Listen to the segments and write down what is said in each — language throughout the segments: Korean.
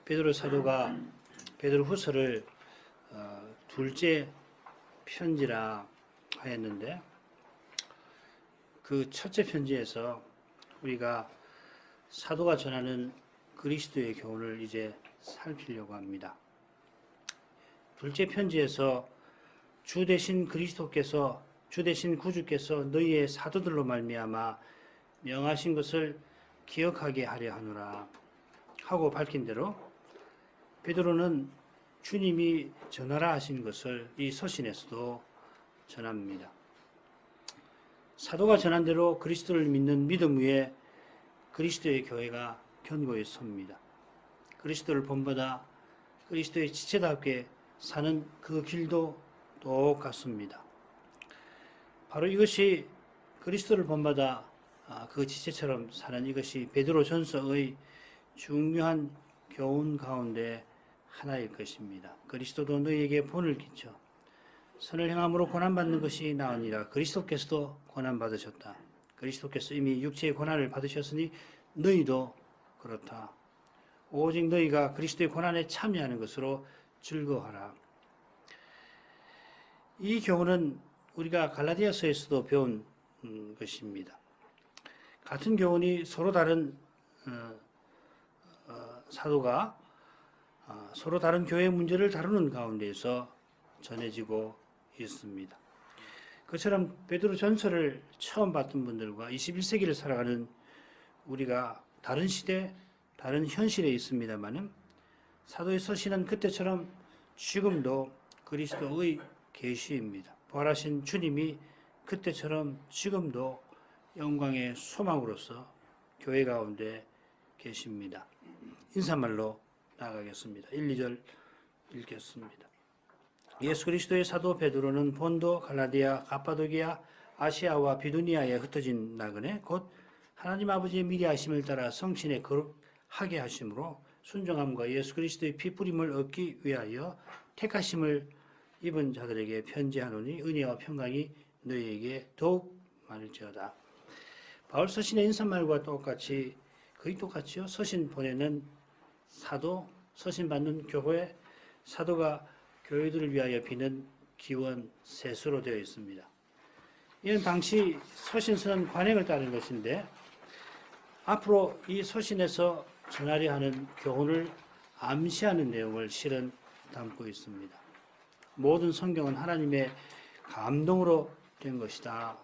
베드로 사도가 베드로후서를 둘째 편지라 하였는데, 그 첫째 편지에서 우리가 사도가 전하는 그리스도의 교훈을 이제 살피려고 합니다. 둘째 편지에서 주 대신 구주께서 너희의 사도들로 말미암아 명하신 것을 기억하게 하려 하노라 하고 밝힌 대로, 베드로는 주님이 전하라 하신 것을 이 서신에서도 전합니다. 사도가 전한 대로 그리스도를 믿는 믿음 위에 그리스도의 교회가 견고히 섭니다. 그리스도를 본받아 그리스도의 지체답게 사는 그 길도 똑같습니다. 바로 이것이 그리스도를 본받아 그 지체처럼 사는 이것이 베드로전서의 중요한 교훈 가운데 하나일 것입니다. 그리스도도 너희에게 본을 끼쳐 선을 행함으로 고난받는 것이 나으니라. 그리스도께서도 고난받으셨다. 그리스도께서 이미 육체의 고난을 받으셨으니 너희도 그렇다. 오직 너희가 그리스도의 고난에 참여하는 것으로 즐거워하라. 이 교훈은 우리가 갈라디아서에서도 배운 것입니다. 같은 교훈이 서로 다른 사도가 서로 다른 교회 문제를 다루는 가운데에서 전해지고 있습니다. 그처럼 베드로 전서를 처음 봤던 분들과 21세기를 살아가는 우리가 다른 시대, 다른 현실에 있습니다만은, 사도의 서신은 그때처럼 지금도 그리스도의 계시입니다. 부활하신 주님이 그때처럼 지금도 영광의 소망으로서 교회 가운데 계십니다. 인사말로 나가겠습니다. 1, 2절 읽겠습니다. 예수 그리스도의 사도 베드로는 본도, 갈라디아, 갑바도기아, 아시아와 비두니아에 흩어진 나그네 곧 하나님 아버지의 미리 하심을 따라 성신에 거룩하게 하심으로 순종함과 예수 그리스도의 피뿌림을 얻기 위하여 택하심을 입은 자들에게 편지하노니 은혜와 평강이 너희에게 더욱 많을지어다. 바울 서신의 인사말과 똑같이, 거의 똑같이요. 서신 보내는 사도, 서신 받는 교회, 사도가 교회들을 위하여 비는 기원 세수로 되어 있습니다. 이는 당시 서신서는 관행을 따른 것인데, 앞으로 이 서신에서 전하려 하는 교훈을 암시하는 내용을 실은 담고 있습니다. 모든 성경은 하나님의 감동으로 된 것이다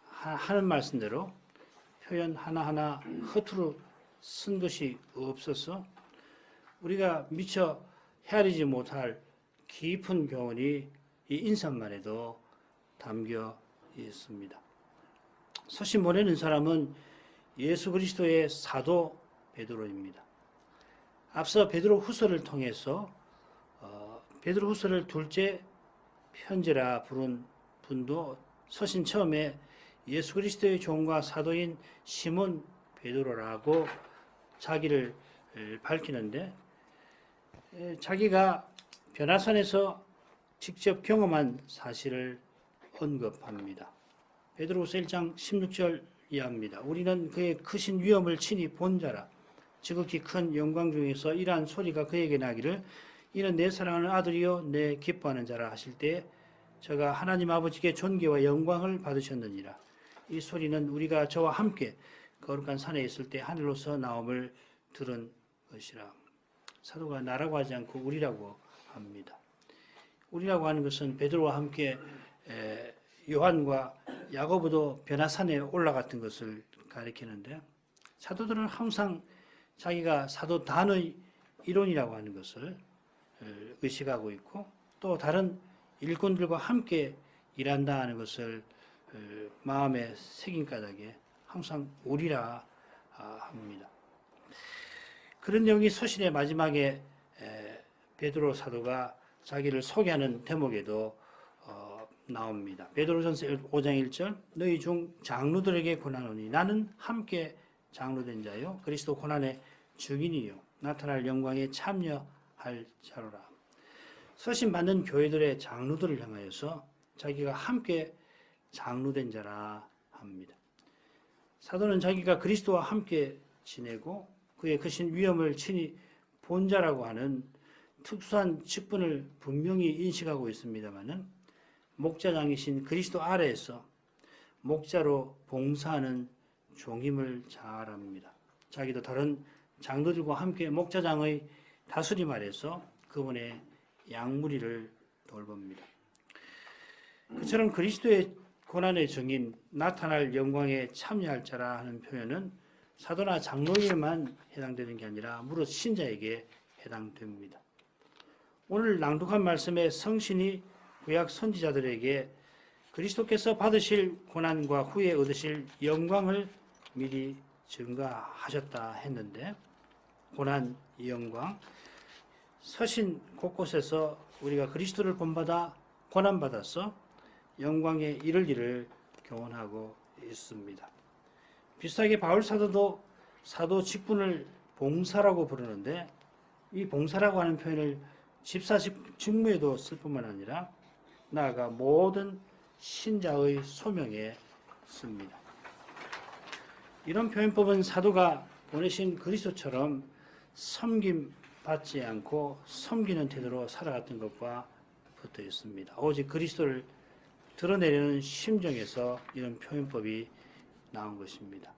하는 말씀대로 표현 하나하나 허투루 쓴 것이 없어서 우리가 미처 헤아리지 못할 깊은 교훈이 이 인사말에도 담겨 있습니다. 서신 보내는 사람은 예수 그리스도의 사도 베드로입니다. 앞서 베드로 후서를 통해서 베드로 후서를 둘째 편지라 부른 분도 서신 처음에 예수 그리스도의 종과 사도인 시몬 베드로라고 자기를 밝히는데, 자기가 변화산에서 직접 경험한 사실을 언급합니다. 베드로후서 1장 16절 이하입니다. 우리는 그의 크신 위엄을 친히 본 자라. 지극히 큰 영광 중에서 이러한 소리가 그에게 나기를 이는 내 사랑하는 아들이요 내 기뻐하는 자라 하실 때 저가 하나님 아버지께 존귀와 영광을 받으셨느니라. 이 소리는 우리가 저와 함께 거룩한 산에 있을 때 하늘로서 나옴을 들은 것이라. 사도가 나라고 하지 않고 우리라고 합니다. 우리라고 하는 것은 베드로와 함께 요한과 야고보도 변화산에 올라갔던 것을 가리키는데, 사도들은 항상 자기가 사도단의 일원이라고 하는 것을 의식하고 있고, 또 다른 일꾼들과 함께 일한다 하는 것을 마음에 새긴 까닭에 항상 우리라 합니다. 그런 내용이 서신의 마지막에 베드로 사도가 자기를 소개하는 대목에도 나옵니다. 베드로전서 5장 1절 너희 중 장로들에게 권하노니 나는 함께 장로된 자요 그리스도 고난의 증인이요 나타날 영광에 참여할 자로라. 서신 받는 교회들의 장로들을 향하여서 자기가 함께 장로된 자라 합니다. 사도는 자기가 그리스도와 함께 지내고 그의 크신 위엄을 친히 본자라고 하는 특수한 직분을 분명히 인식하고 있습니다마는 목자장이신 그리스도 아래에서 목자로 봉사하는 종임을 잘 압니다. 자기도 다른 장로들과 함께 목자장의 다스림 아래서 그분의 양무리를 돌봅니다. 그처럼 그리스도의 고난의 정인 나타날 영광에 참여할 자라 하는 표현은 사도나 장로에게만 해당되는 게 아니라 무릇 신자에게 해당됩니다. 오늘 낭독한 말씀의 성신이 구약 선지자들에게 그리스도께서 받으실 고난과 후에 얻으실 영광을 미리 증가하셨다 했는데, 고난, 영광, 서신 곳곳에서 우리가 그리스도를 본받아 고난받아서 영광에 이를 일을 교훈하고 있습니다. 비슷하게 바울 사도도 사도 직분을 봉사라고 부르는데, 이 봉사라고 하는 표현을 집사 직무에도 쓸 뿐만 아니라 나아가 모든 신자의 소명에 씁니다. 이런 표현법은 사도가 보내신 그리스도처럼 섬김 받지 않고 섬기는 태도로 살아갔던 것과 붙어 있습니다. 오직 그리스도를 드러내려는 심정에서 이런 표현법이 나온 것입니다.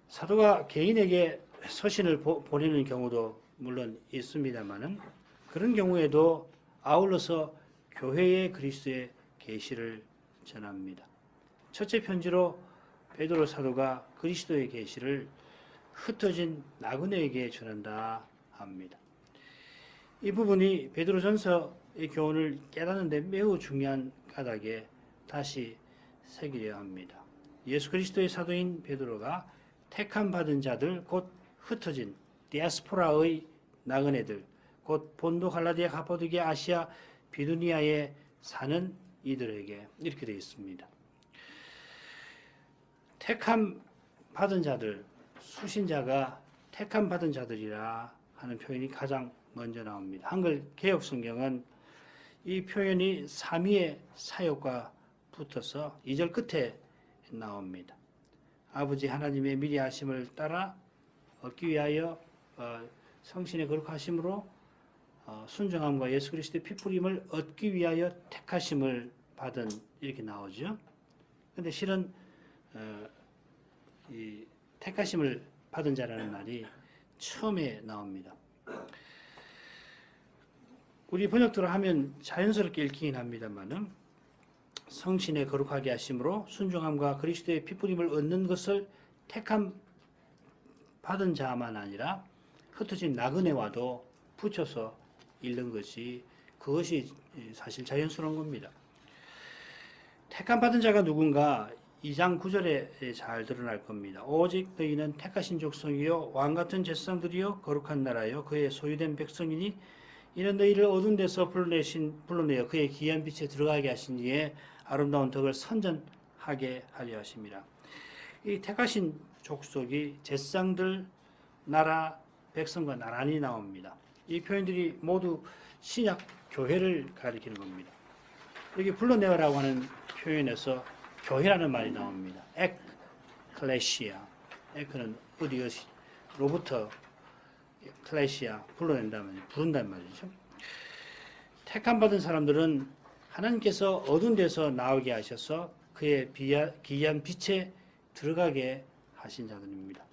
사도가 개인에게 서신을 보내는 경우도 물론 있습니다만은 그런 경우에도 아울러서 교회의 그리스도의 계시를 전합니다. 첫째 편지로 베드로 사도가 그리스도의 계시를 흩어진 나그네에게 전한다 합니다. 이 부분이 베드로전서의 교훈을 깨닫는 데 매우 중요한 까닭에 다시 새기려 합니다. 예수 그리스도의 사도인 베드로가 택함 받은 자들, 곧 흩어진 디아스포라의 나그네들, 곧 본도, 갈라디아, 가파도기아, 아시아, 비두니아에 사는 이들에게 이렇게 되어 있습니다. 택함 받은 자들, 수신자가 택함 받은 자들이라 하는 표현이 가장 먼저 나옵니다. 한글 개역 성경은 이 표현이 삼위의 사역과 붙어서 2절 끝에 나옵니다. 아버지 하나님의 미리 하심을 따라 얻기 위하여 성신의 거룩하심으로 순종함과 예수 그리스도의 피뿌림을 얻기 위하여 택하심을 받은, 이렇게 나오죠. 그런데 실은 이 택하심을 받은 자라는 말이 처음에 나옵니다. 우리 번역대로 하면 자연스럽게 읽히긴 합니다만은 성신의 거룩하게 하심으로 순종함과 그리스도의 피뿌림을 얻는 것을 택함 받은 자만 아니라 흩어진 나그네와도 붙여서 읽는 것이, 그것이 사실 자연스러운 겁니다. 택함 받은 자가 누군가 2장 9절에 잘 드러날 겁니다. 오직 너희는 택하신 족속이요 왕같은 제사장들이요 거룩한 나라요 그의 소유된 백성이니 이는 너희를 어두운 데서 불러내어 그의 귀한 빛에 들어가게 하신 이에 아름다운 덕을 선전하게 하려 하심이라. 이 택하신 족속이 제사장들, 나라, 백성과 나란히 나옵니다. 이 표현들이 모두 신약 교회를 가리키는 겁니다. 여기 불러내어라고 하는 표현에서 교회라는 말이 나옵니다. 에클레시아. 에크는 어디로부터, 클레시아, 불러낸다면 부른단 말이죠. 택함 받은 사람들은 하나님께서 어두운 데서 나오게 하셔서 그의 기이한 빛에 들어가게 하신 자들입니다.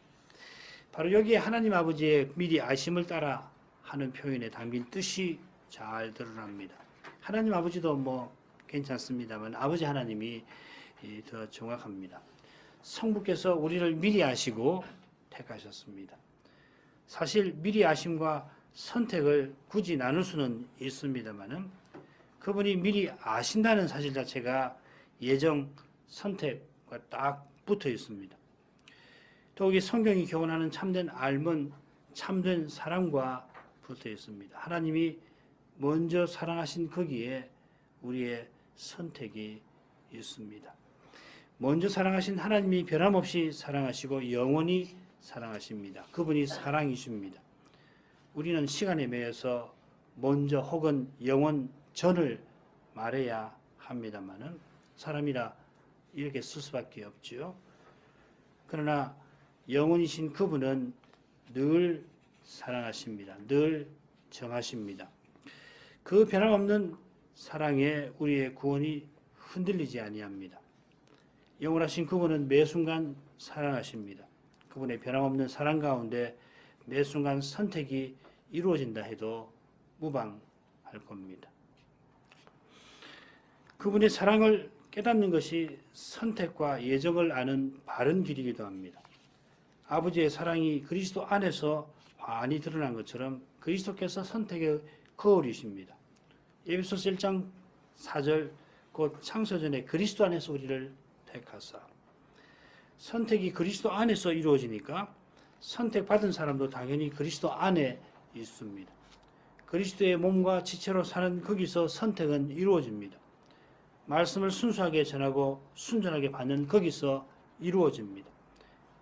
바로 여기에 하나님 아버지의 미리 아심을 따라 하는 표현에 담긴 뜻이 잘 드러납니다. 하나님 아버지도 뭐 괜찮습니다만 아버지 하나님이 더 정확합니다. 성부께서 우리를 미리 아시고 택하셨습니다. 사실 미리 아심과 선택을 굳이 나눌 수는 있습니다만은 그분이 미리 아신다는 사실 자체가 예정, 선택과 딱 붙어 있습니다. 더욱이 성경이 교훈하는 참된 알은 참된 사랑과 붙어 있습니다. 하나님이 먼저 사랑하신 거기에 우리의 선택이 있습니다. 먼저 사랑하신 하나님이 변함없이 사랑하시고 영원히 사랑하십니다. 그분이 사랑이십니다. 우리는 시간에 매여서 먼저 혹은 영원 전을 말해야 합니다만은 사람이라 이렇게 쓸 수밖에 없죠. 그러나 영원이신 그분은 늘 사랑하십니다. 늘 정하십니다. 그 변함없는 사랑에 우리의 구원이 흔들리지 아니합니다. 영원하신 그분은 매 순간 사랑하십니다. 그분의 변함없는 사랑 가운데 매 순간 선택이 이루어진다 해도 무방할 겁니다. 그분의 사랑을 깨닫는 것이 선택과 예정을 아는 바른 길이기도 합니다. 아버지의 사랑이 그리스도 안에서 환히 드러난 것처럼 그리스도께서 선택의 거울이십니다. 에베소서 1장 4절 곧 창세전에 그리스도 안에서 우리를 택하사. 선택이 그리스도 안에서 이루어지니까 선택받은 사람도 당연히 그리스도 안에 있습니다. 그리스도의 몸과 지체로 사는 거기서 선택은 이루어집니다. 말씀을 순수하게 전하고 순전하게 받는 거기서 이루어집니다.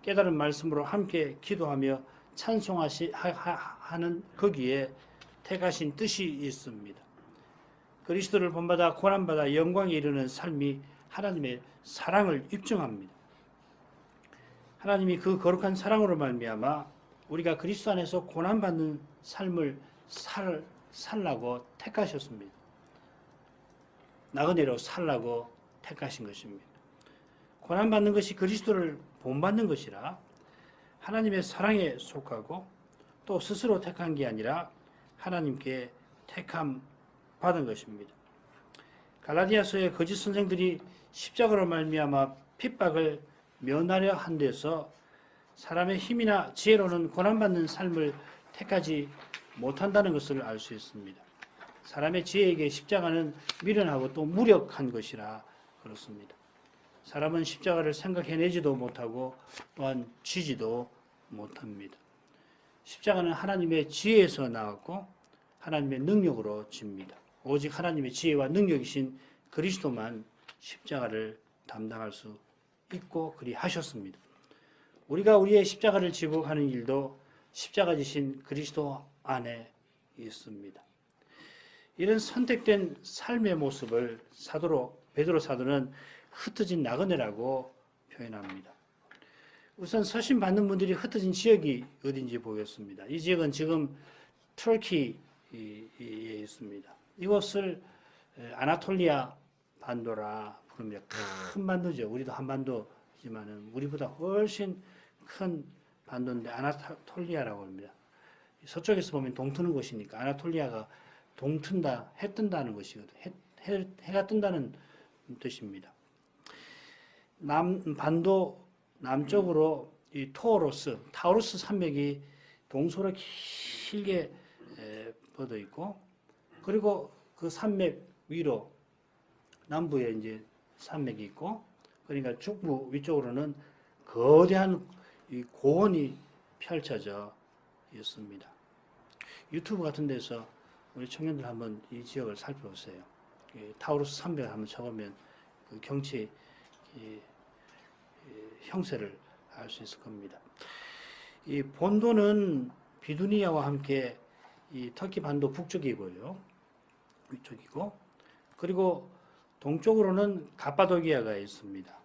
깨달은 말씀으로 함께 기도하며 찬송하는 거기에 택하신 뜻이 있습니다. 그리스도를 본받아 고난받아 영광에 이르는 삶이 하나님의 사랑을 입증합니다. 하나님이 그 거룩한 사랑으로 말미암아 우리가 그리스도 안에서 고난받는 삶을 살라고 택하셨습니다. 나그네로 살라고 택하신 것입니다. 고난받는 것이 그리스도를 본받는 것이라 하나님의 사랑에 속하고 또 스스로 택한 게 아니라 하나님께 택함 받은 것입니다. 갈라디아서의 거짓 선생들이 십자가로 말미암아 핍박을 면하려 한 데서 사람의 힘이나 지혜로는 고난받는 삶을 택하지 못한다는 것을 알 수 있습니다. 사람의 지혜에게 십자가는 미련하고 또 무력한 것이라 그렇습니다. 사람은 십자가를 생각해내지도 못하고 또한 지지도 못합니다. 십자가는 하나님의 지혜에서 나왔고 하나님의 능력으로 집니다. 오직 하나님의 지혜와 능력이신 그리스도만 십자가를 담당할 수 있고 그리 하셨습니다. 우리가 우리의 십자가를 지고 가는 일도 십자가 지신 그리스도 안에 있습니다. 이런 선택된 삶의 모습을 베드로 사도는 흩어진 나그네라고 표현합니다. 우선 서신 받는 분들이 흩어진 지역이 어딘지 보겠습니다. 이 지역은 지금 터키에 있습니다. 이곳을 아나톨리아 반도라 부릅니다. 큰 반도죠. 우리도 한반도지만은 우리보다 훨씬 큰 반도인데 아나톨리아라고 합니다. 서쪽에서 보면 동트는 곳이니까 아나톨리아가 동튼다, 해 뜬다는 것이거든요. 해가 뜬다는 뜻입니다. 반도 남쪽으로 이 타우루스 산맥이 동서로 길게 뻗어 있고, 그리고 그 산맥 위로 남부에 이제 산맥이 있고, 그러니까 중부 위쪽으로는 거대한 이 고원이 펼쳐져 있습니다. 유튜브 같은 데서 우리 청년들 한번 이 지역을 살펴보세요. 타우루스 산맥을 한번 쳐보면 그 경치 형세를 알 수 있을 겁니다. 이 본도는 비두니아와 함께 이 터키 반도 북쪽이고요. 위쪽이고, 그리고 동쪽으로는 갑바도기아가 있습니다.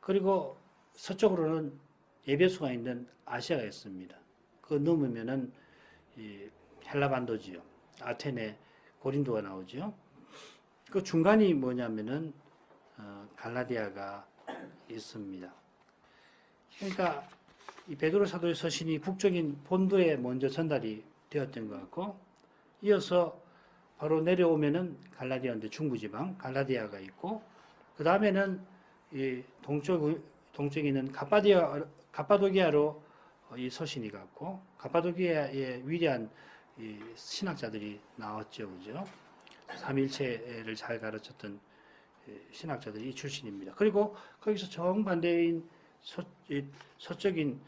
그리고 서쪽으로는 에베소가 있는 아시아가 있습니다. 그 넘으면은 이 헬라 반도지요. 아테네, 고린도가 나오죠. 그 중간이 뭐냐면은 갈라디아가 있습니다. 그러니까 이 베드로 사도의 서신이 북쪽인 본도에 먼저 전달이 되었던 것 같고, 이어서 바로 내려오면은 갈라디아인데 중부지방 갈라디아가 있고, 그 다음에는 이 동쪽에 있는 갑바도기아로 이 서신이 갔고, 갑바도기아의 위대한 이 신학자들이 나왔죠, 그죠? 삼일체를 잘 가르쳤던 신학자들이 이 출신입니다. 그리고 거기서 정반대인 서쪽인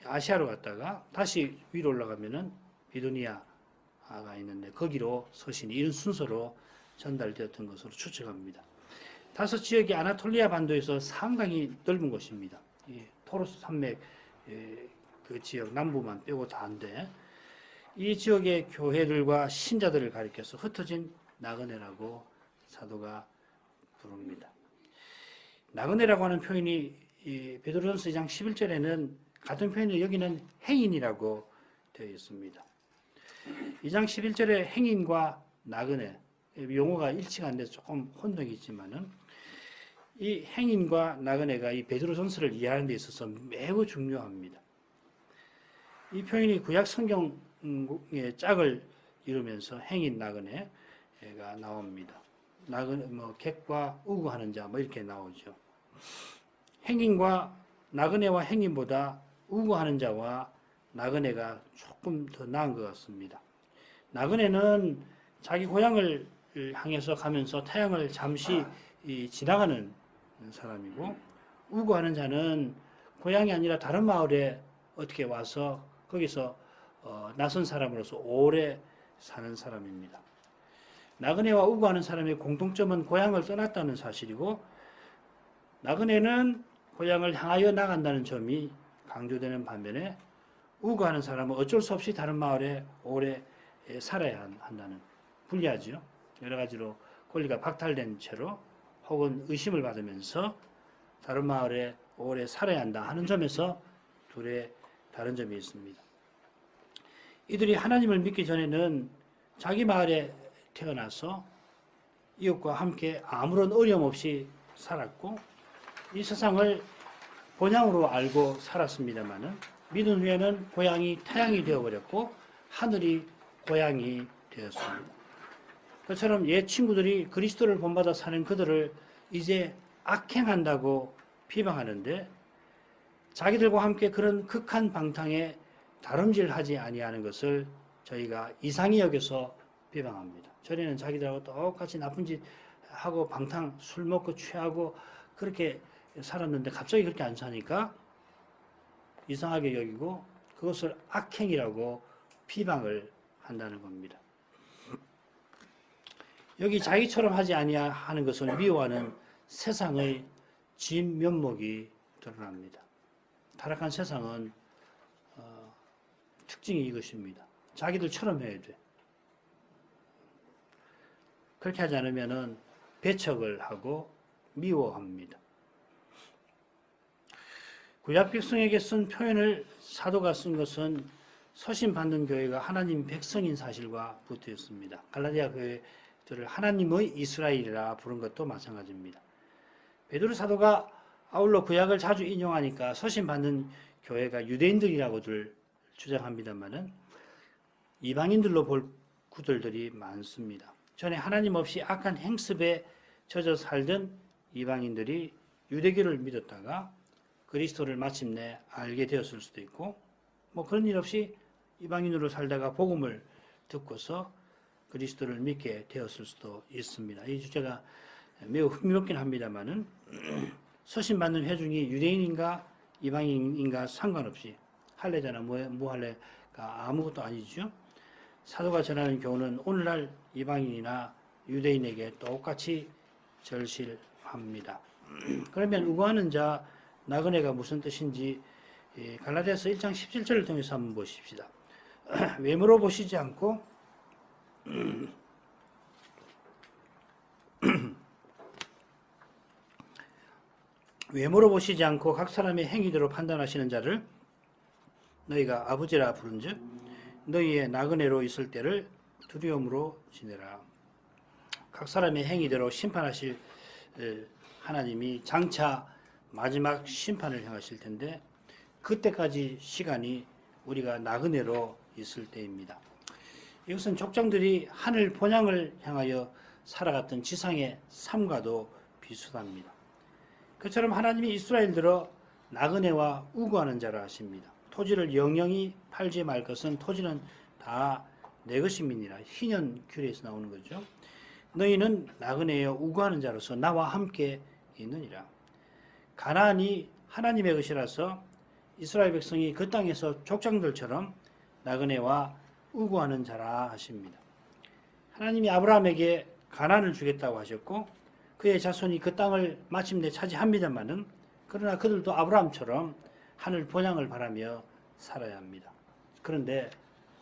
아시아로 갔다가 다시 위로 올라가면은 비두니아가 있는데 거기로 서신이 이런 순서로 전달되었던 것으로 추측합니다. 다섯 지역이 아나톨리아 반도에서 상당히 넓은 곳입니다. 이 토로스 산맥 그 지역 남부만 빼고 다인데, 이 지역의 교회들과 신자들을 가리켜서 흩어진 나그네라고 사도가 부릅니다. 나그네라고 하는 표현이 이 베드로전서 2장 11절에는 같은 표현을 여기는 행인이라고 되어 있습니다. 2장 11절에 행인과 나그네, 용어가 일치가 안 돼서 조금 혼동이 있지만은 이 행인과 나그네가 이 베드로전서를 이해하는 데 있어서 매우 중요합니다. 이 표현이 구약 성경의 짝을 이루면서 행인, 나그네가 나옵니다. 나그네, 객과 우구하는 자, 이렇게 나오죠. 행인과 나그네와 행인보다 우구하는 자와 나그네가 조금 더 나은 것 같습니다. 나그네는 자기 고향을 향해서 가면서 타향을 잠시 지나가는 사람이고, 우구하는 자는 고향이 아니라 다른 마을에 어떻게 와서 거기서 낯선 사람으로서 오래 사는 사람입니다. 나그네와 우구하는 사람의 공통점은 고향을 떠났다는 사실이고, 나그네는 고향을 향하여 나간다는 점이 강조되는 반면에 우구하는 사람은 어쩔 수 없이 다른 마을에 오래 살아야 한다는, 불리하죠. 여러 가지로 권리가 박탈된 채로 혹은 의심을 받으면서 다른 마을에 오래 살아야 한다 하는 점에서 둘의 다른 점이 있습니다. 이들이 하나님을 믿기 전에는 자기 마을에 태어나서 이웃과 함께 아무런 어려움 없이 살았고 이 세상을 본향으로 알고 살았습니다마는 믿은 후에는 고향이 타향이 되어버렸고 하늘이 고향이 되었습니다. 그처럼 옛 친구들이 그리스도를 본받아 사는 그들을 이제 악행한다고 비방하는데 자기들과 함께 그런 극한 방탕에 다름질하지 아니하는 것을 저희가 이상히 여겨서 비방합니다. 전에는 자기들하고 똑같이 나쁜 짓 하고 방탕 술 먹고 취하고 그렇게 살았는데 갑자기 그렇게 안 사니까 이상하게 여기고 그것을 악행이라고 비방을 한다는 겁니다. 여기 자기처럼 하지 아니하는 것을 미워하는 세상의 진면목이 드러납니다. 타락한 세상은 특징이 이것입니다. 자기들처럼 해야 돼. 그렇게 하지 않으면 배척을 하고 미워합니다. 구약 백성에게 쓴 표현을 사도가 쓴 것은 서신받는 교회가 하나님 백성인 사실과 붙어 있습니다. 갈라디아 교회들을 하나님의 이스라엘이라 부른 것도 마찬가지입니다. 베드로 사도가 아울러 구약을 자주 인용하니까 서신받는 교회가 유대인들이라고들 주장합니다만은 이방인들로 볼 구들들이 많습니다. 전에 하나님 없이 악한 행습에 젖어 살던 이방인들이 유대교를 믿었다가 그리스도를 마침내 알게 되었을 수도 있고 그런 일 없이 이방인으로 살다가 복음을 듣고서 그리스도를 믿게 되었을 수도 있습니다. 이 주제가 매우 흥미롭긴 합니다만은 서신받는 회중이 유대인인가 이방인인가 상관없이 할례자나 무할례가 아무것도 아니죠. 사도가 전하는 교훈은 오늘날 이방인이나 유대인에게 똑같이 절실합니다. 그러면 우고하는 자 나그네가 무슨 뜻인지 갈라디아서 1장 17절을 통해서 한번 보십시다. 외모로 보시지 않고 외모로 보시지 않고 각 사람의 행위대로 판단하시는 자를 너희가 아버지라 부른즉 너희의 나그네로 있을 때를 두려움으로 지내라. 각 사람의 행위대로 심판하실 하나님이 장차 마지막 심판을 행하실 텐데 그때까지 시간이 우리가 나그네로 있을 때입니다. 이것은 족장들이 하늘 본향을 향하여 살아갔던 지상의 삶과도 비슷합니다. 그처럼 하나님이 이스라엘들어 나그네와 우구하는 자라 하십니다. 토지를 영영히 팔지 말 것은 토지는 다 내 것임이니라. 희년 규례에서 나오는 거죠. 너희는 나그네여 우구하는 자로서 나와 함께 있느니라. 가나안이 하나님의 것이라서 이스라엘 백성이 그 땅에서 족장들처럼 나그네와 우구하는 자라 하십니다. 하나님이 아브라함에게 가나안을 주겠다고 하셨고 그의 자손이 그 땅을 마침내 차지합니다마는 그러나 그들도 아브라함처럼 하늘 본향을 바라며 살아야 합니다. 그런데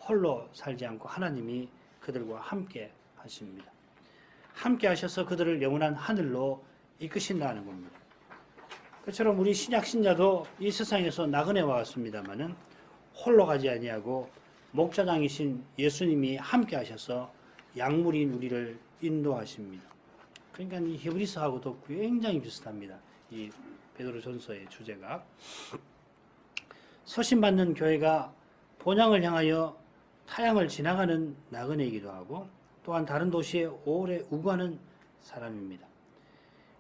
홀로 살지 않고 하나님이 그들과 함께 하십니다. 함께 하셔서 그들을 영원한 하늘로 이끄신다는 겁니다. 그처럼 우리 신약 신자도 이 세상에서 나그네와 같습니다마는 홀로 가지 아니하고 목자장이신 예수님이 함께 하셔서 약물인 우리를 인도하십니다. 그러니까 이 히브리서하고도 굉장히 비슷합니다. 이 베드로전서의 주제가. 서신받는 교회가 본향을 향하여 타향을 지나가는 나그네이기도 하고 또한 다른 도시에 오래 우거하는 사람입니다.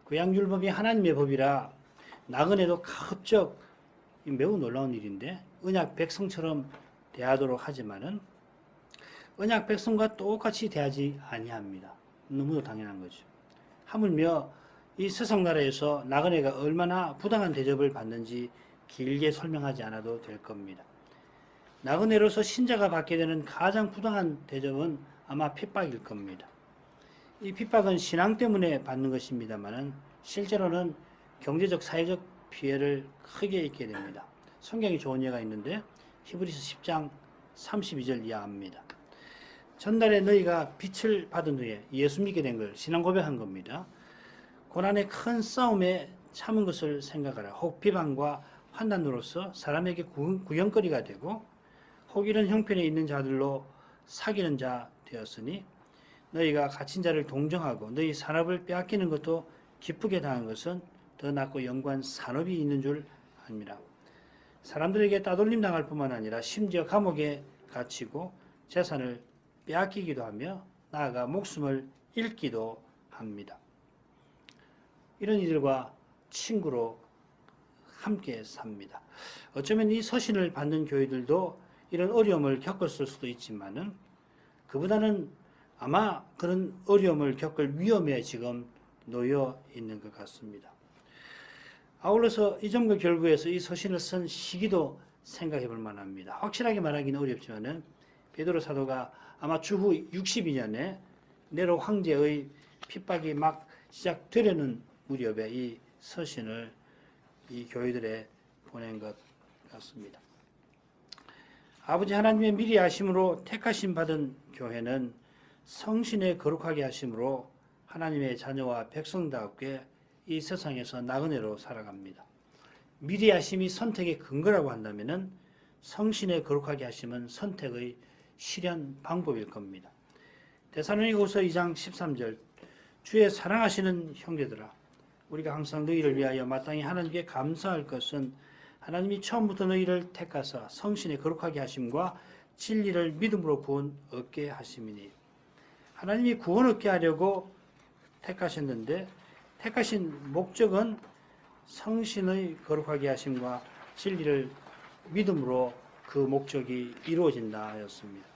구약율법이 하나님의 법이라 나그네도 가급적 매우 놀라운 일인데 언약 백성처럼 대하도록 하지만은 언약 백성과 똑같이 대하지 아니합니다. 너무도 당연한 거죠. 하물며 이 세상 나라에서 나그네가 얼마나 부당한 대접을 받는지 길게 설명하지 않아도 될 겁니다. 나그네로서 신자가 받게 되는 가장 부당한 대접은 아마 핍박일 겁니다. 이 핍박은 신앙 때문에 받는 것입니다만은 실제로는 경제적, 사회적 피해를 크게 입게 됩니다. 성경이 좋은 예가 있는데 히브리서 10장 32절 이하입니다. 전날에 너희가 빛을 받은 후에 예수 믿게 된 걸 신앙 고백한 겁니다. 고난의 큰 싸움에 참은 것을 생각하라. 혹 비방과 환난으로서 사람에게 구경거리가 되고 혹 이런 형편에 있는 자들로 사귀는 자 되었으니 너희가 갇힌 자를 동정하고 너희 산업을 빼앗기는 것도 기쁘게 당한 것은 더 낫고 영구한 산업이 있는 줄 압니다. 사람들에게 따돌림 당할 뿐만 아니라 심지어 감옥에 갇히고 재산을 빼앗기기도 하며 나아가 목숨을 잃기도 합니다. 이런 이들과 친구로 함께 삽니다. 어쩌면 이 서신을 받는 교회들도 이런 어려움을 겪었을 수도 있지만은 그보다는 아마 그런 어려움을 겪을 위험에 지금 놓여 있는 것 같습니다. 아울러서 이 점과 결부에서 이 서신을 쓴 시기도 생각해 볼 만합니다. 확실하게 말하기는 어렵지만은 베드로 사도가 아마 주후 62년에 네로 황제의 핍박이 막 시작되려는 무렵에 이 서신을 이 교회들에 보낸 것 같습니다. 아버지 하나님의 미리 아심으로 택하심 받은 교회는 성신에 거룩하게 하심으로 하나님의 자녀와 백성답게 이 세상에서 나그네로 살아갑니다. 미리 아심이 선택의 근거라고 한다면은 성신에 거룩하게 하심은 선택의 실현 방법일 겁니다. 데살로니가후서 2장 13절 주의 사랑하시는 형제들아 우리가 항상 너희를 위하여 마땅히 하나님께 감사할 것은 하나님이 처음부터 너희를 택하사 성신에 거룩하게 하심과 진리를 믿음으로 구원 얻게 하심이니 하나님이 구원 얻게 하려고 택하셨는데 택하신 목적은 성신의 거룩하게 하심과 진리를 믿음으로 그 목적이 이루어진다 하였습니다.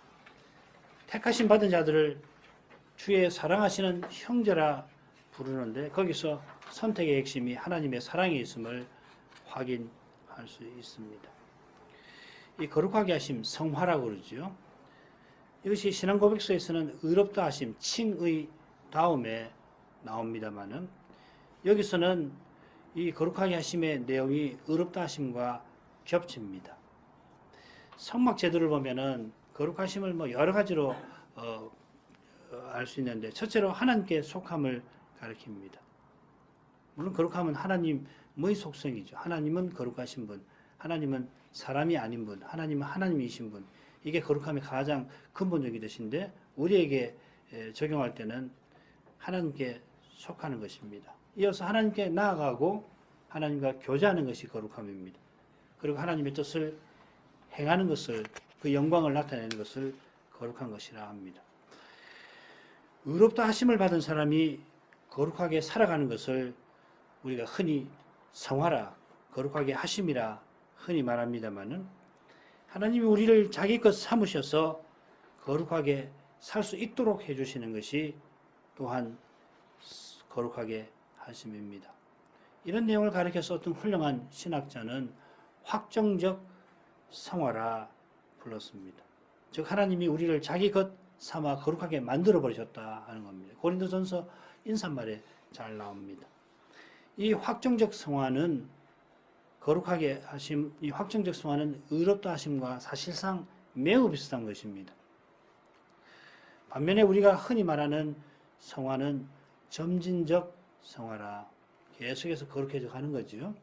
택하심 받은 자들을 주의 사랑하시는 형제라 부르는데 거기서 선택의 핵심이 하나님의 사랑에 있음을 확인할 수 있습니다. 이 거룩하게 하심, 성화라고 그러죠. 이것이 신앙고백서에서는 의롭다 하심, 칭의 다음에 나옵니다만은 여기서는 이 거룩하게 하심의 내용이 의롭다 하심과 겹칩니다. 성막 제도를 보면은 거룩하심을 뭐 여러 가지로 알 수 있는데 첫째로 하나님께 속함을 가리킵니다. 물론 거룩함은 하나님의 속성이죠. 하나님은 거룩하신 분, 하나님은 사람이 아닌 분, 하나님은 하나님이신 분. 이게 거룩함의 가장 근본적인 뜻인데 우리에게 적용할 때는 하나님께 속하는 것입니다. 이어서 하나님께 나아가고 하나님과 교제하는 것이 거룩함입니다. 그리고 하나님의 뜻을 행하는 것을 그 영광을 나타내는 것을 거룩한 것이라 합니다. 의롭다 하심을 받은 사람이 거룩하게 살아가는 것을 우리가 흔히 성화라 거룩하게 하심이라 흔히 말합니다마는 하나님이 우리를 자기 것 삼으셔서 거룩하게 살 수 있도록 해주시는 것이 또한 거룩하게 하심입니다. 이런 내용을 가리켜서 어떤 훌륭한 신학자는 확정적 성화라 불렀습니다. 즉 하나님이 우리를 자기 것 삼아 거룩하게 만들어 버리셨다 하는 겁니다. 고린도전서 인사말에 잘 나옵니다. 이 확정적 성화는 거룩하게 하심, 이 확정적 성화는 의롭다 하심과 사실상 매우 비슷한 것입니다. 반면에 우리가 흔히 말하는 성화는 점진적 성화라 계속해서 거룩해져 가는 거죠.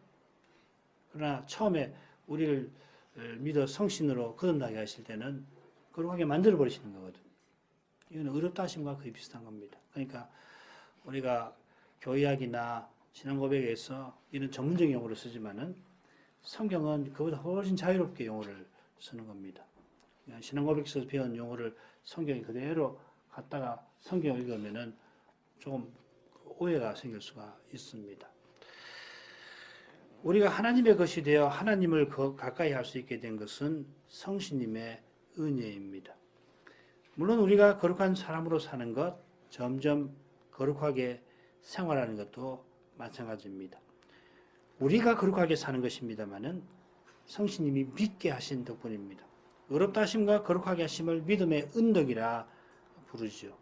그러나 처음에 우리를 믿어 성신으로 거듭나게 하실 때는 거룩하게 만들어 버리시는 거거든요. 이건 어렵다 하심과 거의 비슷한 겁니다. 그러니까 우리가 교의학이나 신앙 고백에서 이런 전문적인 용어를 쓰지만은 성경은 그보다 훨씬 자유롭게 용어를 쓰는 겁니다. 신앙 고백에서 배운 용어를 성경에 그대로 갖다가 성경을 읽으면은 조금 오해가 생길 수가 있습니다. 우리가 하나님의 것이 되어 하나님을 가까이 할 수 있게 된 것은 성신님의 은혜입니다. 물론 우리가 거룩한 사람으로 사는 것, 점점 거룩하게 생활하는 것도 마찬가지입니다. 우리가 거룩하게 사는 것입니다마는 성신님이 믿게 하신 덕분입니다. 어렵다 하심과 거룩하게 하심을 믿음의 은덕이라 부르죠.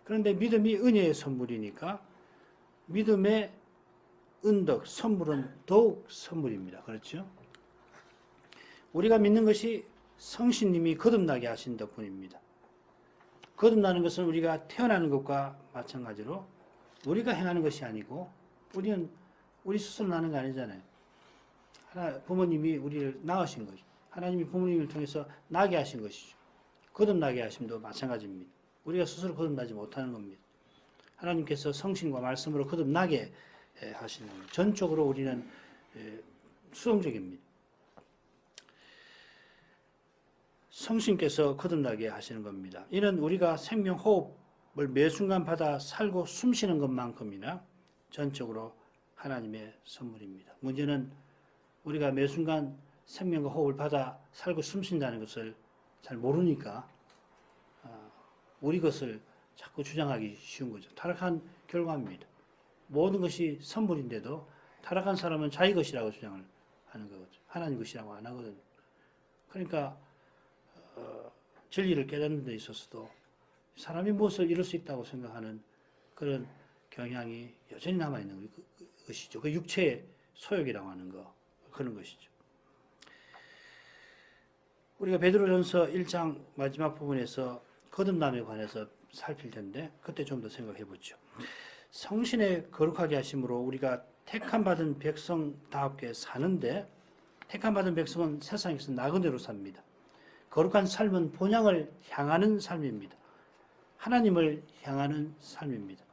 그런데 믿음이 은혜의 선물이니까 믿음의 은덕, 선물은 더욱 선물입니다. 그렇죠? 우리가 믿는 것이 성신님이 거듭나게 하신 덕분입니다. 거듭나는 것은 우리가 태어나는 것과 마찬가지로 우리가 행하는 것이 아니고 우리 스스로 나는 거 아니잖아요. 부모님이 우리를 낳으신 것이죠. 하나님이 부모님을 통해서 나게 하신 것이죠. 거듭나게 하심도 마찬가지입니다. 우리가 스스로 거듭나지 못하는 겁니다. 하나님께서 성신과 말씀으로 거듭나게 하시는 겁니다. 전적으로 우리는 수동적입니다. 성신께서 거듭나게 하시는 겁니다. 이는 우리가 생명 호흡을 매 순간 받아 살고 숨쉬는 것만큼이나 전적으로 하나님의 선물입니다. 문제는 우리가 매 순간 생명과 호흡을 받아 살고 숨쉰다는 것을 잘 모르니까 우리 것을 자꾸 주장하기 쉬운 거죠. 타락한 결과입니다. 모든 것이 선물인데도 타락한 사람은 자기 것이라고 주장을 하는 거죠. 하나님 것이라고 안 하거든요. 그러니까 진리를 깨닫는 데 있어서도 사람이 무엇을 이룰 수 있다고 생각하는 그런 경향이 여전히 남아있는 것이죠. 그 육체의 소욕이라고 하는 거, 그런 것이죠. 우리가 베드로전서 1장 마지막 부분에서 거듭남에 관해서 살필 텐데 그때 좀 더 생각해 보죠. 성신의 거룩하게 하심으로 우리가 택함받은 백성답게 사는데, 택함받은 백성은 세상에서 나그네로 삽니다. 거룩한 삶은 본향을 향하는 삶입니다. 하나님을 향하는 삶입니다.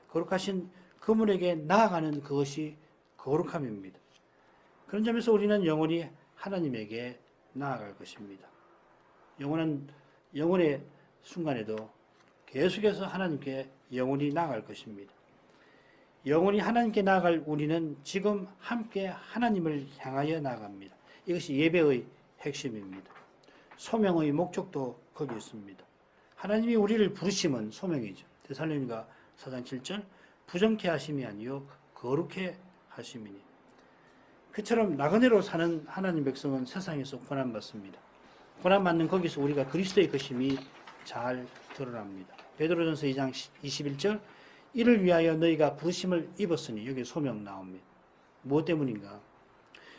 거룩하신 그분에게 나아가는 그것이 거룩함입니다. 그런 점에서 우리는 영원히 하나님에게 나아갈 것입니다. 영원의 순간에도 계속해서 하나님께 영원히 나아갈 것입니다. 영원히 하나님께 나아갈 우리는 지금 함께 하나님을 향하여 나아갑니다. 이것이 예배의 핵심입니다. 소명의 목적도 거기 있습니다. 하나님이 우리를 부르심은 소명이죠. 데살로니가 4장 7절 부정케 하심이 아니요 거룩해 하심이니. 그처럼 나그네로 사는 하나님 백성은 세상에서 고난받습니다. 고난받는 거기서 우리가 그리스도의 것임이 잘 드러납니다. 베드로전서 2장 21절 이를 위하여 너희가 부르심을 입었으니, 여기 소명 나옵니다. 무엇 때문인가?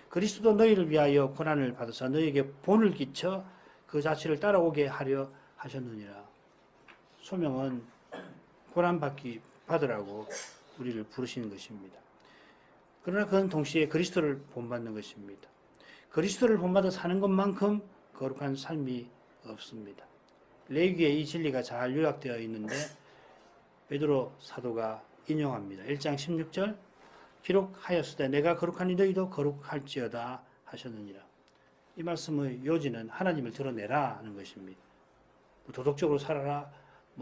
그리스도도 너희를 위하여 고난을 받아서 너희에게 본을 끼쳐 그 자체를 따라오게 하려 하셨느니라. 소명은 받으라고 우리를 부르시는 것입니다. 그러나 그건 동시에 그리스도를 본받는 것입니다. 그리스도를 본받아 사는 것만큼 거룩한 삶이 없습니다. 레위기에 이 진리가 잘 요약되어 있는데 베드로 사도가 인용합니다. 1장 16절 기록하였으되 내가 거룩하니 너희도 거룩할지어다 하셨느니라. 이 말씀의 요지는 하나님을 드러내라 하는 것입니다. 도덕적으로 살아라,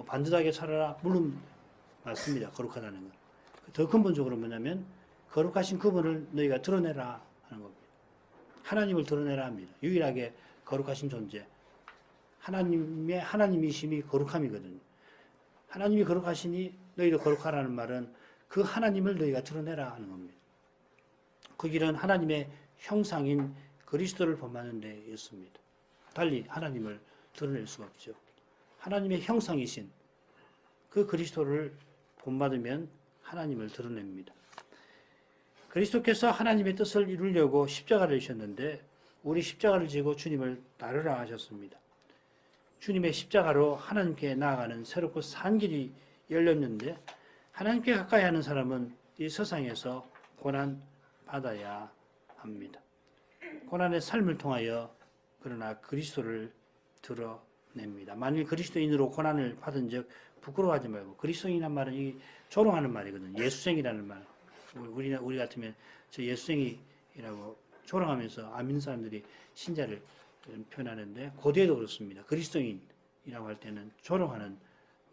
반듯하게 살아라, 물론 맞습니다. 거룩하다는 건. 더 근본적으로 뭐냐면 거룩하신 그분을 너희가 드러내라 하는 겁니다. 하나님을 드러내라 합니다. 유일하게 거룩하신 존재, 하나님이심이 거룩함이거든요. 하나님이 거룩하시니 너희도 거룩하라는 말은 그 하나님을 너희가 드러내라 하는 겁니다. 그 길은 하나님의 형상인 그리스도를 본받는 데 있습니다. 달리 하나님을 드러낼 수가 없죠. 하나님의 형상이신 그 그리스도를 본받으면 하나님을 드러냅니다. 그리스도께서 하나님의 뜻을 이루려고 십자가를 지셨는데 우리 십자가를 지고 주님을 따르라 하셨습니다. 주님의 십자가로 하나님께 나아가는 새롭고 산 길이 열렸는데 하나님께 가까이 하는 사람은 이 세상에서 고난 받아야 합니다. 고난의 삶을 통하여 그러나 그리스도를 드러냅니다. 만일 그리스도인으로 고난을 받은 적 부끄러워하지 말고, 그리스도인이란 말은 이 조롱하는 말이거든요. 예수생이라는 말. 우리 같으면 저 예수생이라고 조롱하면서 안 믿는 사람들이 신자를 표현하는데, 고대에도 그렇습니다. 그리스도인이라고 할 때는 조롱하는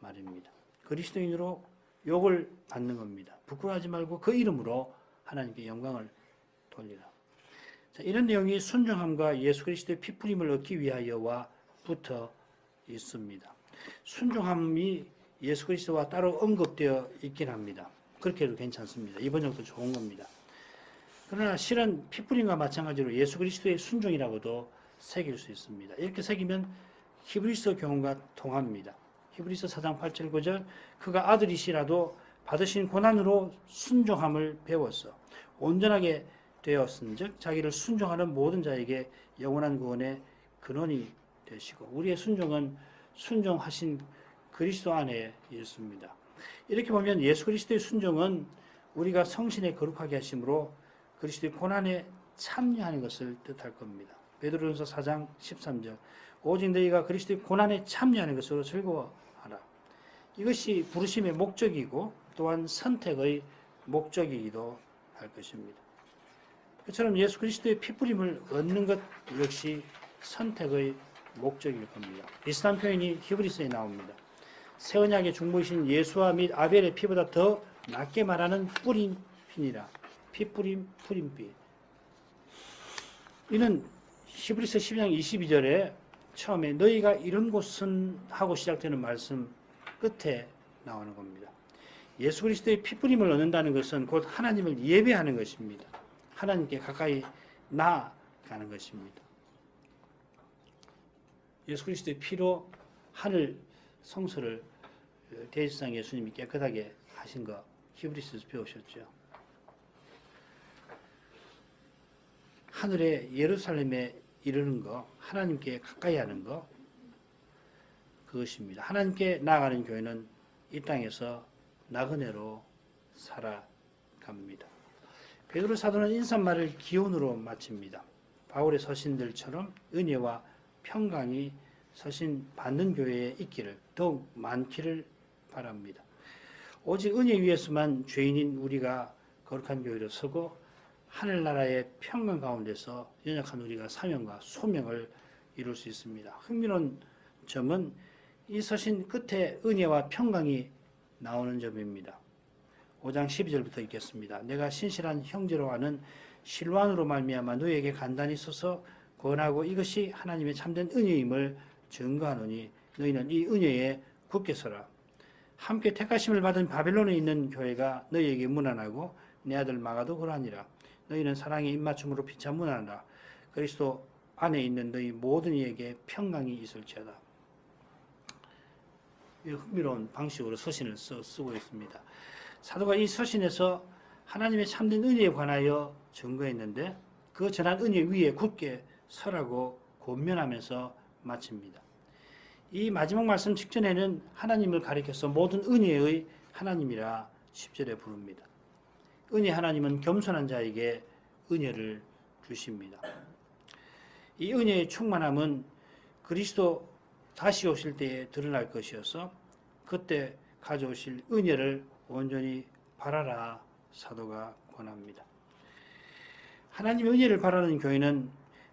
말입니다. 그리스도인으로 욕을 받는 겁니다. 부끄러워하지 말고 그 이름으로 하나님께 영광을 돌리라. 자, 이런 내용이 순종함과 예수 그리스도의 피풀림을 얻기 위하여와 붙어 있습니다. 순종함이 예수 그리스도와 따로 언급되어 있긴 합니다. 그렇게 해도 괜찮습니다. 이 번역도 좋은 겁니다. 그러나 실은 피풀림과 마찬가지로 예수 그리스도의 순종이라고도 새길 수 있습니다. 이렇게 새기면 히브리서 교훈과 통합니다. 히브리서 4장 8절 9절 그가 아들이시라도 받으신 고난으로 순종함을 배웠어 온전하게 되었은즉 자기를 순종하는 모든 자에게 영원한 구원의 근원이 되시고, 우리의 순종은 순종하신 그리스도 안에 있습니다. 이렇게 보면 예수 그리스도의 순종은 우리가 성신에 거룩하게 하심으로 그리스도의 고난에 참여하는 것을 뜻할 겁니다. 베드로전서 4장 13절 오직 너희가 그리스도의 고난에 참여하는 것으로 즐거워하라. 이것이 부르심의 목적이고 또한 선택의 목적이기도 할 것입니다. 그처럼 예수 그리스도의 피뿌림을 얻는 것 역시 선택의 목적일 겁니다. 비슷한 표현이 히브리서에 나옵니다. 새 언약의 중보이신 예수와 및 아벨의 피보다 더 낫게 말하는 뿌린 피니라. 피뿌림, 뿌림피. 이는 히브리서 12장 22절에 처음에 너희가 이런 곳은 하고 시작되는 말씀 끝에 나오는 겁니다. 예수 그리스도의 피뿌림을 얻는다는 것은 곧 하나님을 예배하는 것입니다. 하나님께 가까이 나아가는 것입니다. 예수 그리스도의 피로 하늘 성소를 대지상 예수님이 깨끗하게 하신 거 히브리서에서 배우셨죠. 하늘에 예루살렘에 이르는 거, 하나님께 가까이 하는 거, 그것입니다. 하나님께 나아가는 교회는 이 땅에서 나그네로 살아갑니다. 베드로 사도는 인사말을 기원으로 마칩니다. 바울의 서신들처럼 은혜와 평강이 서신 받는 교회에 있기를 더욱 많기를 바랍니다. 오직 은혜 위에서만 죄인인 우리가 거룩한 교회로 서고 하늘나라의 평강 가운데서 연약한 우리가 사명과 소명을 이룰 수 있습니다. 흥미로운 점은 이 서신 끝에 은혜와 평강이 나오는 점입니다. 5장 12절부터 읽겠습니다. 내가 신실한 형제로 하는 실완으로 말미암아 너희에게 간단히 써서 권하고 이것이 하나님의 참된 은혜임을 증거하노니 너희는 이 은혜에 굳게 서라. 함께 택하심을 받은 바벨론에 있는 교회가 너희에게 문안하고 내 아들 마가도 그러하니라. 너희는 사랑의 입맞춤으로 피차 문안하라. 그리스도 안에 있는 너희 모든 이에게 평강이 있을지어다. 흥미로운 방식으로 서신을 쓰고 있습니다. 사도가 이 서신에서 하나님의 참된 은혜에 관하여 증거했는데 그 전한 은혜 위에 굳게 서라고 권면하면서 마칩니다. 이 마지막 말씀 직전에는 하나님을 가리켜서 모든 은혜의 하나님이라 10절에 부릅니다. 은혜 하나님은 겸손한 자에게 은혜를 주십니다. 이 은혜의 충만함은 그리스도 다시 오실 때에 드러날 것이어서 그때 가져오실 은혜를 온전히 바라라 사도가 권합니다. 하나님의 은혜를 바라는 교회는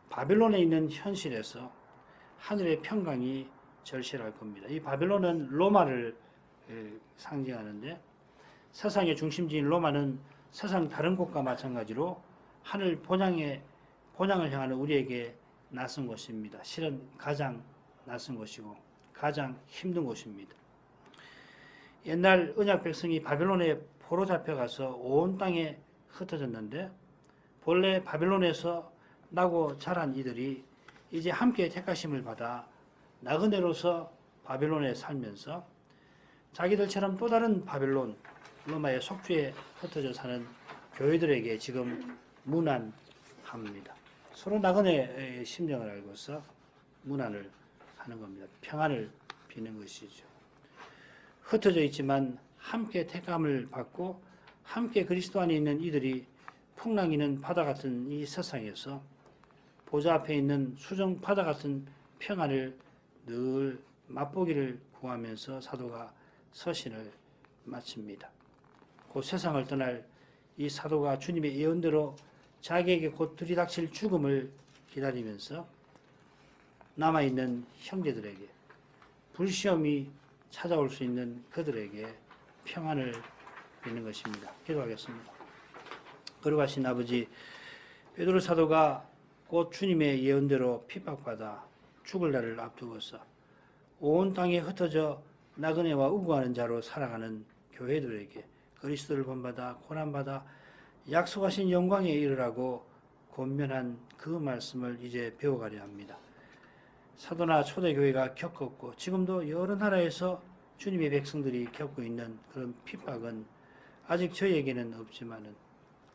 바벨론에 있는 현실에서 하늘의 평강이 절실할 겁니다. 이 바벨론은 로마를 상징하는데 세상의 중심지인 로마는 세상 다른 곳과 마찬가지로 하늘 본향을 향하는 우리에게 낯선 곳입니다. 실은 가장 낯선 곳이고 가장 힘든 곳입니다. 옛날 언약 백성이 바벨론에 포로 잡혀가서 온 땅에 흩어졌는데 본래 바벨론에서 나고 자란 이들이 이제 함께 택하심을 받아 나그네로서 바벨론에 살면서 자기들처럼 또 다른 바벨론, 로마의 속주에 흩어져 사는 교회들에게 지금 문안합니다. 서로 나그네의 심정을 알고서 문안을 하는 겁니다. 평안을 비는 것이죠. 흩어져 있지만 함께 택함을 받고 함께 그리스도 안에 있는 이들이 풍랑이는 바다 같은 이 세상에서 보좌 앞에 있는 수정바다 같은 평안을 늘 맛보기를 구하면서 사도가 서신을 마칩니다. 곧 세상을 떠날 이 사도가 주님의 예언대로 자기에게 곧 들이닥칠 죽음을 기다리면서 남아있는 형제들에게, 불시험이 찾아올 수 있는 그들에게 평안을 비는 것입니다. 기도하겠습니다. 거룩하신 아버지, 베드로 사도가 곧 주님의 예언대로 핍박받아 죽을 날을 앞두고서 온 땅에 흩어져 나그네와 우고하는 자로 살아가는 교회들에게 그리스도를 본받아 고난받아 약속하신 영광에 이르라고 권면한 그 말씀을 이제 배워가려 합니다. 사도나 초대교회가 겪었고 지금도 여러 나라에서 주님의 백성들이 겪고 있는 그런 핍박은 아직 저희에게는 없지만은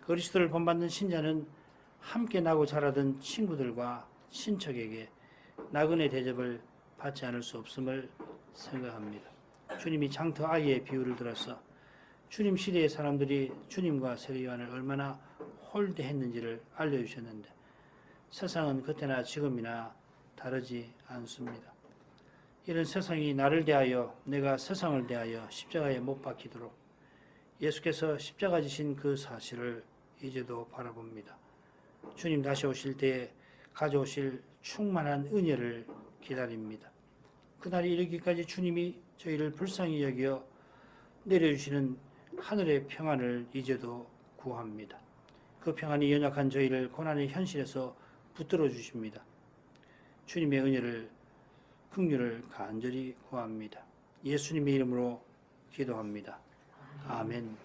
그리스도를 본받는 신자는 함께 나고 자라던 친구들과 친척에게 나그네 대접을 받지 않을 수 없음을 생각합니다. 주님이 장터 아이의 비유를 들어서 주님 시대의 사람들이 주님과 세례요한을 얼마나 홀대했는지를 알려주셨는데 세상은 그때나 지금이나 다르지 않습니다. 이런 세상이 나를 대하여 내가 세상을 대하여 십자가에 못 박히도록 예수께서 십자가 지신 그 사실을 이제도 바라봅니다. 주님 다시 오실 때에 가져오실 충만한 은혜를 기다립니다. 그날이 이르기까지 주님이 저희를 불쌍히 여겨 내려주시는 하늘의 평안을 이제도 구합니다. 그 평안이 연약한 저희를 고난의 현실에서 붙들어 주십니다. 주님의 은혜를, 긍휼을 간절히 구합니다. 예수님의 이름으로 기도합니다. 아멘.